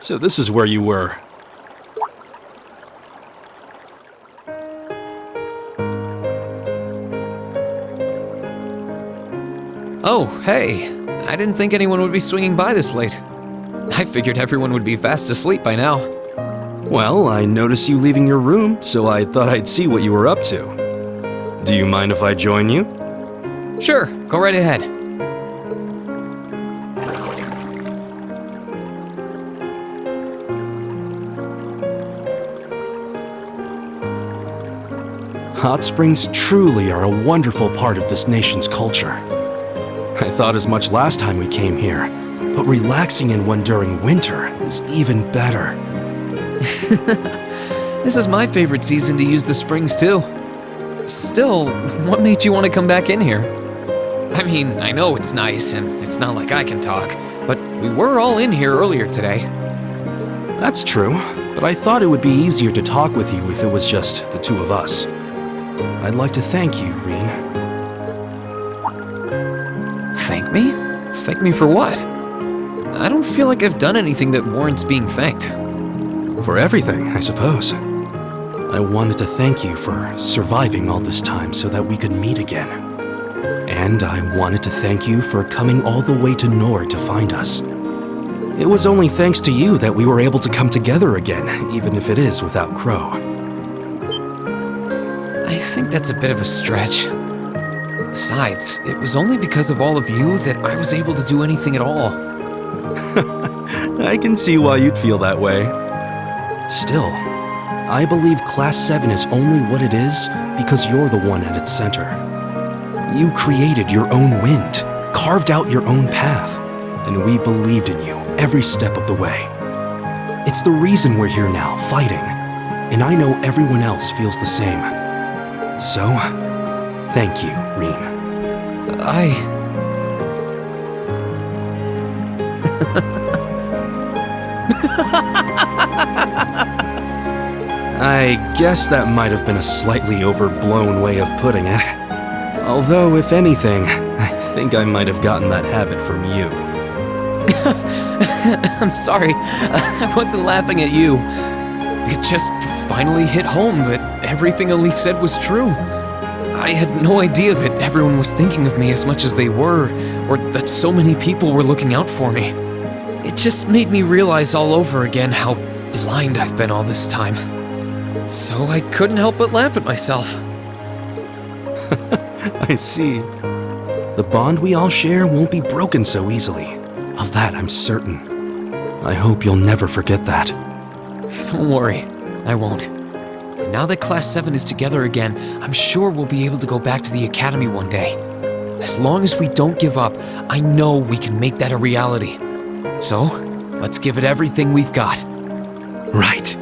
So this is where you were. Oh, hey. I didn't think anyone would be swinging by this late. I figured everyone would be fast asleep by now. Well, I noticed you leaving your room, so I thought I'd see what you were up to. Do you mind if I join you? Sure, go right ahead. Hot springs truly are a wonderful part of this nation's culture. I thought as much last time we came here, but relaxing in one during winter is even better. This is my favorite season to use the springs too. Still, what made you want to come back in here? I mean, I know it's nice and it's not like I can talk, but we were all in here earlier today. That's true, but I thought it would be easier to talk with you if it was just the two of us. I'd like to thank you, Reen. Thank me? Thank me for what? I don't feel like I've done anything that warrants being thanked. For everything, I suppose. I wanted to thank you for surviving all this time so that we could meet again. And I wanted to thank you for coming all the way to Nord to find us. It was only thanks to you that we were able to come together again, even if it is without Crow. I think that's a bit of a stretch. Besides, it was only because of all of you that I was able to do anything at all. I can see why you'd feel that way. Still, I believe Class 7 is only what it is because you're the one at its center. You created your own wind, carved out your own path, and we believed in you every step of the way. It's the reason we're here now, fighting, and I know everyone else feels the same. So, thank you, Reen. I guess that might have been a slightly overblown way of putting it. Although, if anything, I think I might have gotten that habit from you. I'm sorry, I wasn't laughing at you. It just finally hit home that everything Elise said was true. I had no idea that everyone was thinking of me as much as they were, or that so many people were looking out for me. It just made me realize all over again how blind I've been all this time. So I couldn't help but laugh at myself. I see. The bond we all share won't be broken so easily. Of that, I'm certain. I hope you'll never forget that. Don't worry, I won't. Now that Class 7 is together again, I'm sure we'll be able to go back to the Academy one day. As long as we don't give up, I know we can make that a reality. So, let's give it everything we've got. Right.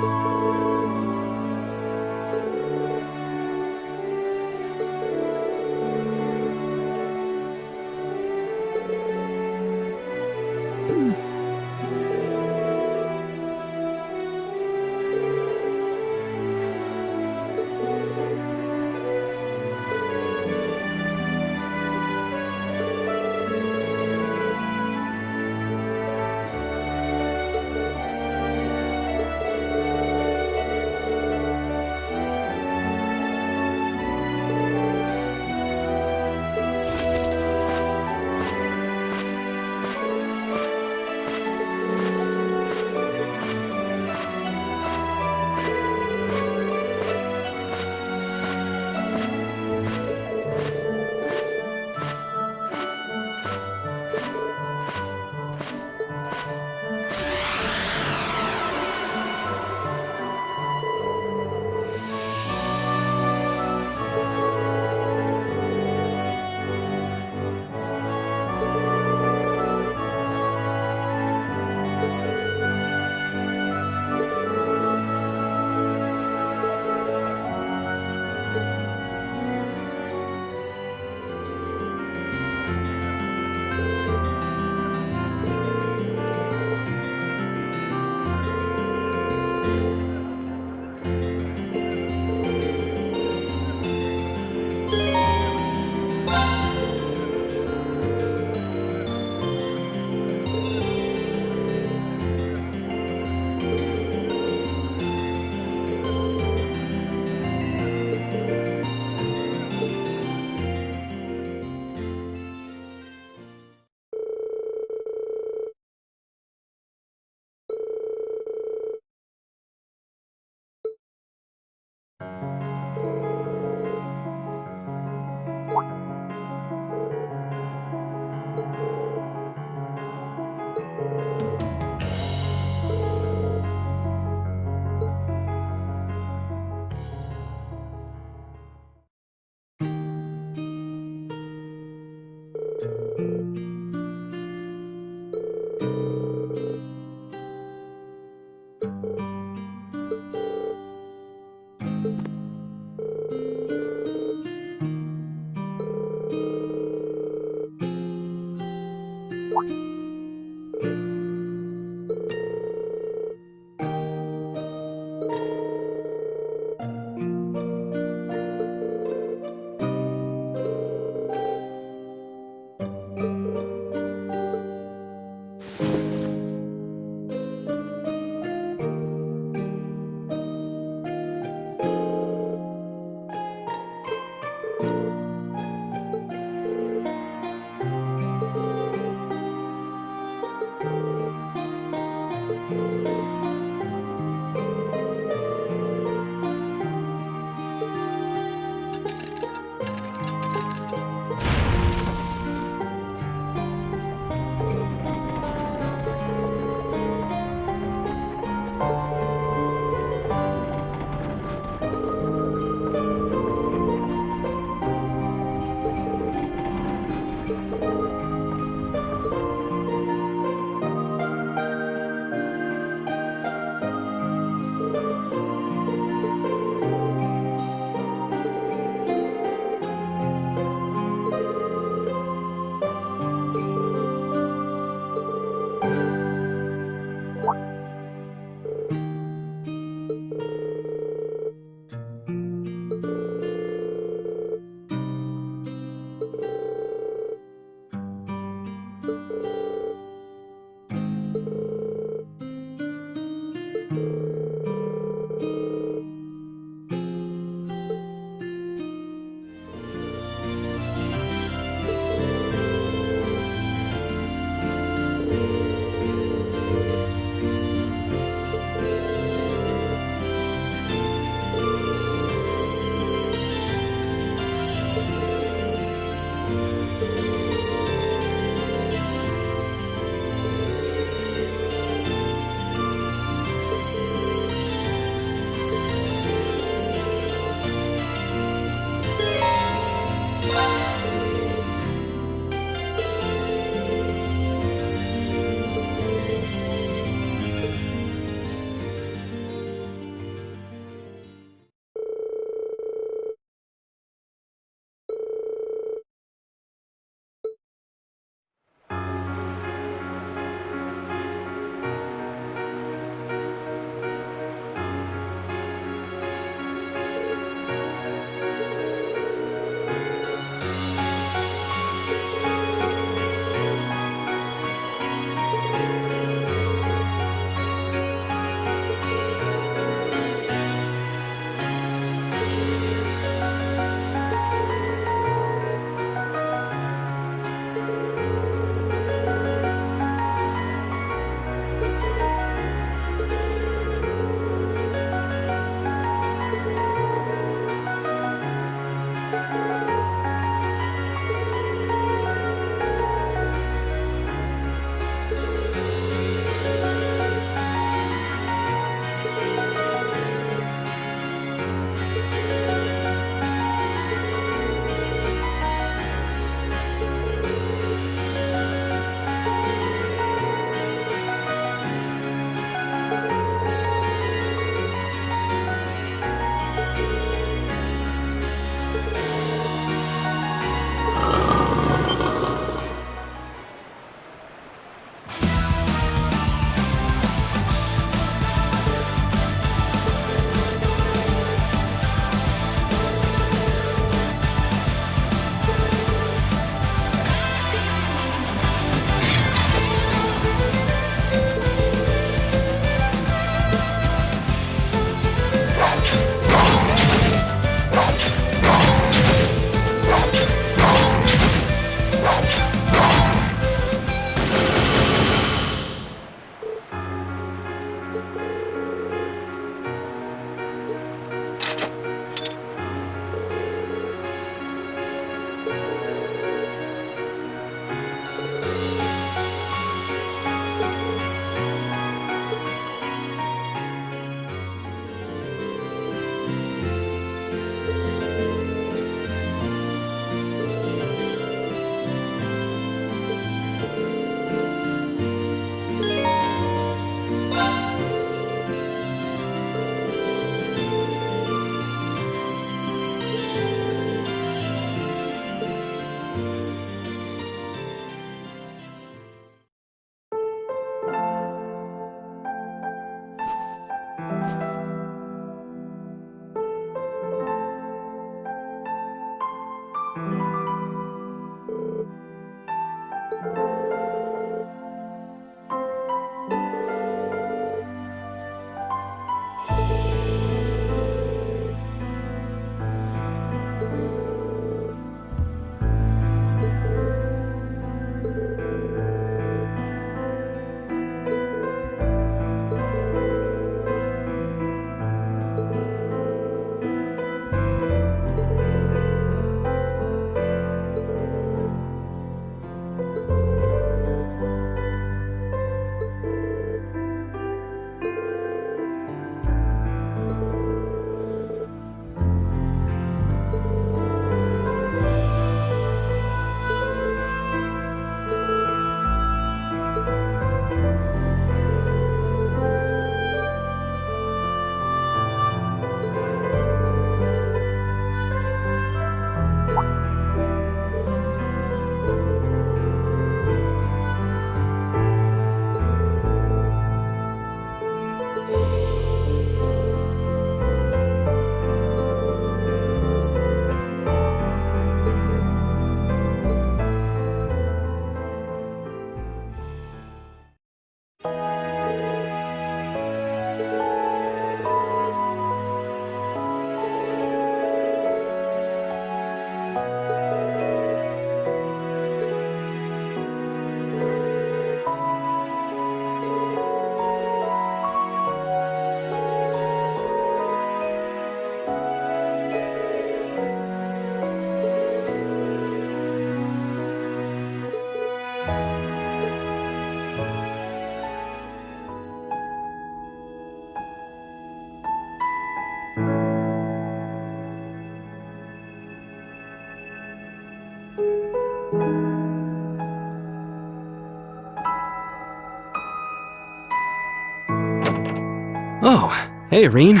Oh, hey, Reen.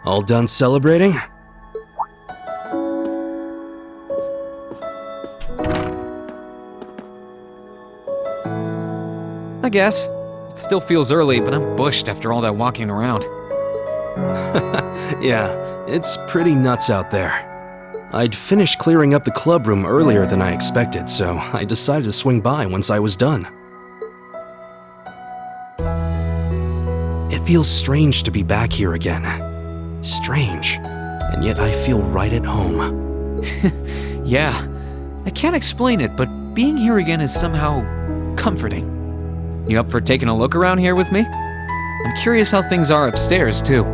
All done celebrating? I guess. It still feels early, but I'm bushed after all that walking around. Yeah, it's pretty nuts out there. I'd finished clearing up the club room earlier than I expected, so I decided to swing by once I was done. It feels strange to be back here again. Strange, and yet I feel right at home. Yeah, I can't explain it, but being here again is somehow comforting. You up for taking a look around here with me? I'm curious how things are upstairs, too.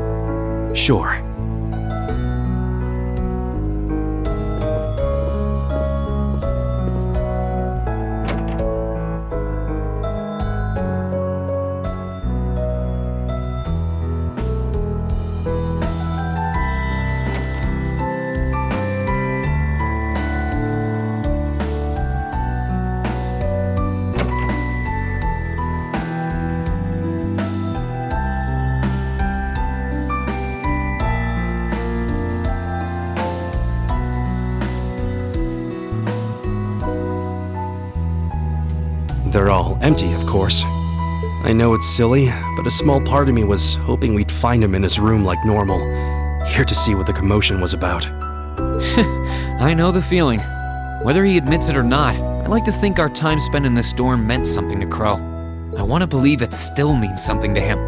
Sure. They're all empty, of course. I know it's silly, but a small part of me was hoping we'd find him in his room like normal, here to see what the commotion was about. I know the feeling. Whether he admits it or not, I like to think our time spent in this dorm meant something to Crow. I want to believe it still means something to him.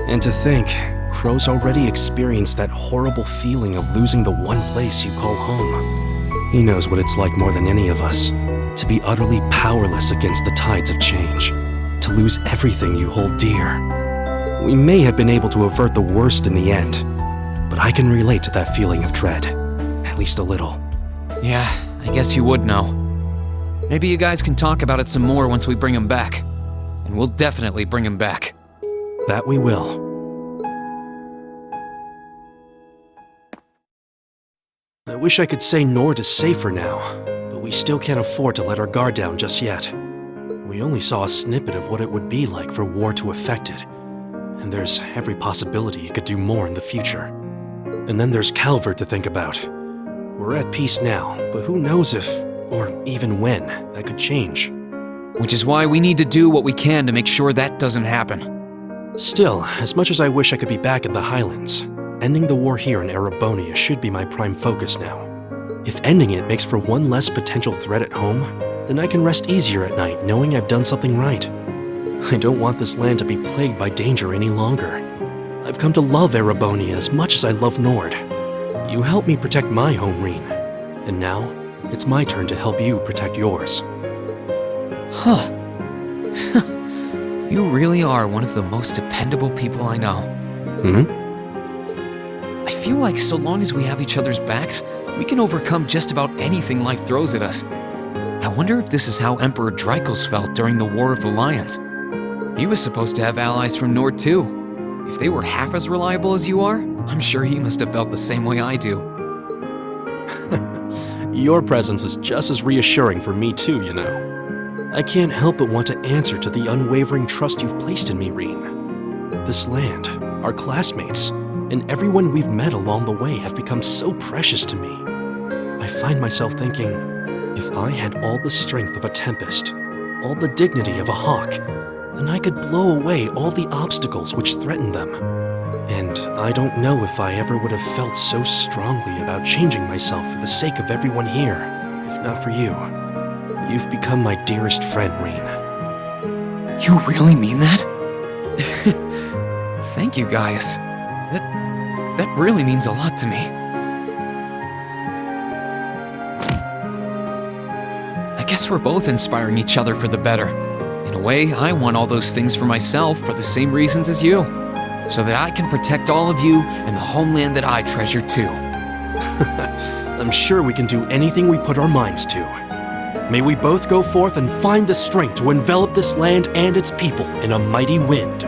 And to think, Crow's already experienced that horrible feeling of losing the one place you call home. He knows what it's like more than any of us. To be utterly powerless against the tides of change, to lose everything you hold dear. We may have been able to avert the worst in the end, but I can relate to that feeling of dread, at least a little. Yeah, I guess you would know. Maybe you guys can talk about it some more once we bring him back. And we'll definitely bring him back. That we will. I wish I could say Nord is safer now. We still can't afford to let our guard down just yet. We only saw a snippet of what it would be like for war to affect it, and there's every possibility it could do more in the future. And then there's Calvert to think about. We're at peace now, but who knows if, or even when, that could change. Which is why we need to do what we can to make sure that doesn't happen. Still, as much as I wish I could be back in the Highlands, ending the war here in Erebonia should be my prime focus now. If ending it makes for one less potential threat at home, then I can rest easier at night knowing I've done something right. I don't want this land to be plagued by danger any longer. I've come to love Erebonia as much as I love Nord. You helped me protect my home, Reen, and now it's my turn to help you protect yours. Huh. You really are one of the most dependable people I know. I feel like so long as we have each other's backs, we can overcome just about anything life throws at us. I wonder if this is how Emperor Dreikel's felt during the War of the Lions. He was supposed to have allies from Nord too. If they were half as reliable as you are, I'm sure he must have felt the same way I do. Your presence is just as reassuring for me too, you know. I can't help but want to answer to the unwavering trust you've placed in me, Reen. This land, our classmates, and everyone we've met along the way have become so precious to me. I find myself thinking, if I had all the strength of a tempest, all the dignity of a hawk, then I could blow away all the obstacles which threaten them. And I don't know if I ever would have felt so strongly about changing myself for the sake of everyone here, if not for you. You've become my dearest friend, Reen. You really mean that? Thank you, Gaius. That really means a lot to me. I guess we're both inspiring each other for the better. In a way, I want all those things for myself for the same reasons as you, so that I can protect all of you and the homeland that I treasure too. I'm sure we can do anything we put our minds to. May we both go forth and find the strength to envelop this land and its people in a mighty wind.